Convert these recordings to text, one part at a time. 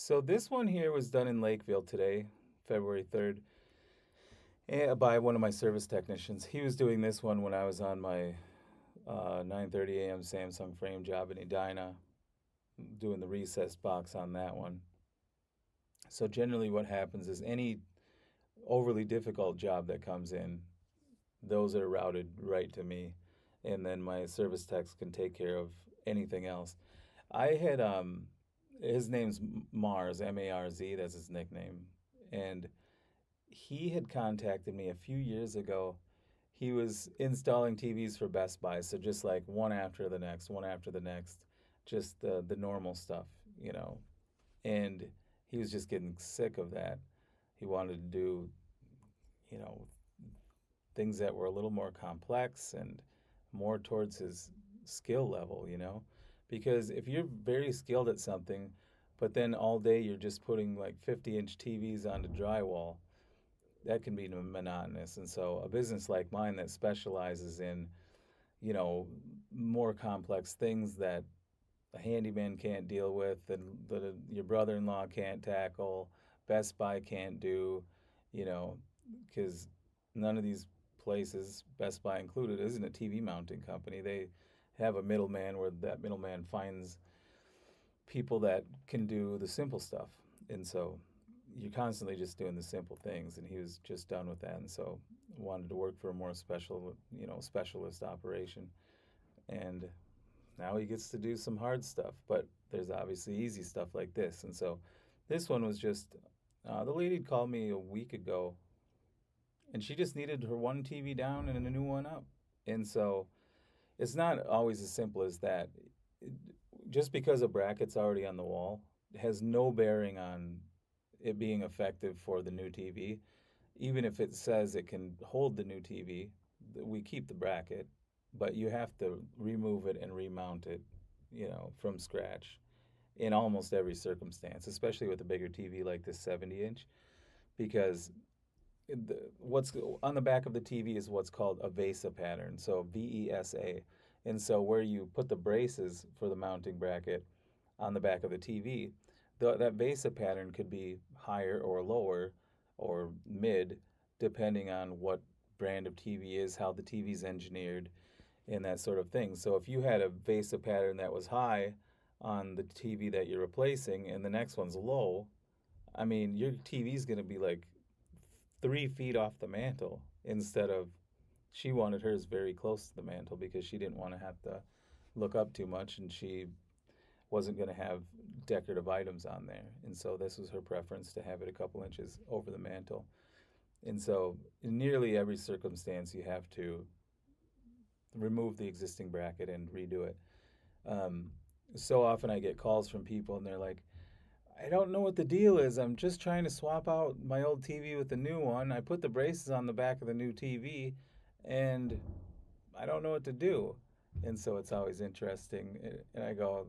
So this one here was done in Lakeville today, February 3rd, by one of my service technicians. He was doing this one when I was on my 9:30 a.m. Samsung frame job in Edina, doing the recessed box on that one. So generally what happens is any overly difficult job that comes in, those are routed right to me, and then my service techs can take care of anything else. I had his name's Marz, M-A-R-Z, that's his nickname. And he had contacted me a few years ago. He was installing TVs for Best Buy, so just like one after the next, one after the next, just the normal stuff, you know. And he was just getting sick of that. He wanted to do, you know, things that were a little more complex and more towards his skill level, you know? Because if you're very skilled at something, but then all day you're just putting like 50-inch TVs onto drywall, that can be monotonous. And so a business like mine that specializes in, you know, more complex things that a handyman can't deal with and your brother-in-law can't tackle, Best Buy can't do, you know, because none of these places, Best Buy included, isn't a TV mounting company. They have a middleman where that middleman finds people that can do the simple stuff. And so you're constantly just doing the simple things. And he was just done with that. And so wanted to work for a more special, you know, specialist operation. And now he gets to do some hard stuff, but there's obviously easy stuff like this. And so this one was just, the lady called me a week ago and she just needed her one TV down and a new one up. And so it's not always as simple as that. Just because a bracket's already on the wall has no bearing on it being effective for the new TV. Even if it says it can hold the new TV, we keep the bracket, but you have to remove it and remount it, you know, from scratch in almost every circumstance, especially with a bigger TV like this 70-inch, because what's on the back of the TV is what's called a VESA pattern, so VESA. And so where you put the braces for the mounting bracket on the back of the TV, that VESA pattern could be higher or lower or mid, depending on what brand of TV is, how the TV is engineered, and that sort of thing. So if you had a VESA pattern that was high on the TV that you're replacing and the next one's low, I mean, your TV is going to be like 3 feet off the mantle instead of she wanted hers very close to the mantle because she didn't want to have to look up too much and she wasn't going to have decorative items on there. And so this was her preference to have it a couple inches over the mantle. And so in nearly every circumstance, you have to remove the existing bracket and redo it. So often I get calls from people and they're like, I don't know what the deal is. I'm just trying to swap out my old TV with the new one. I put the braces on the back of the new TV and I don't know what to do. And so it's always interesting. And I go,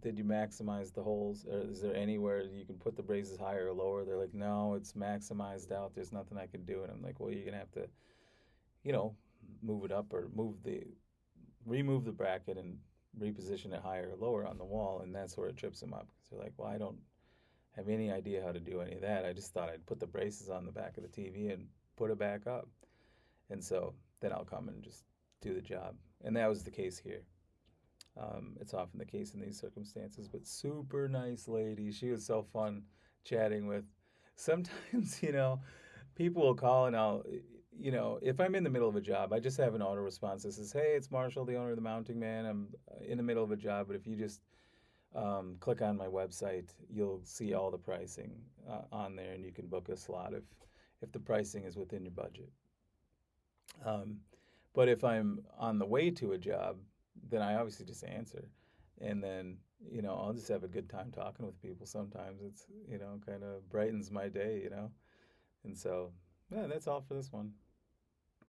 did you maximize the holes? Or is there anywhere you can put the braces higher or lower? They're like, no, it's maximized out. There's nothing I can do. And I'm like, well, you're going to have to, you know, move it up or remove the bracket and reposition it higher or lower on the wall. And that's where it trips them up. Because they're like, well, I don't have any idea how to do any of that. I just thought I'd put the braces on the back of the TV and put it back up. And so then I'll come and just do the job. And that was the case here. It's often the case in these circumstances, but super nice lady. She was so fun chatting with. Sometimes, you know, people will call and you know, if I'm in the middle of a job, I just have an auto response that says, hey, it's Marshall, the owner of the Mounting Man. I'm in the middle of a job, but if you just click on my website, you'll see all the pricing on there and you can book a slot if the pricing is within your budget. But if I'm on the way to a job, then I obviously just answer. And then, you know, I'll just have a good time talking with people. Sometimes it's, you know, kind of brightens my day, you know. And so, yeah, that's all for this one.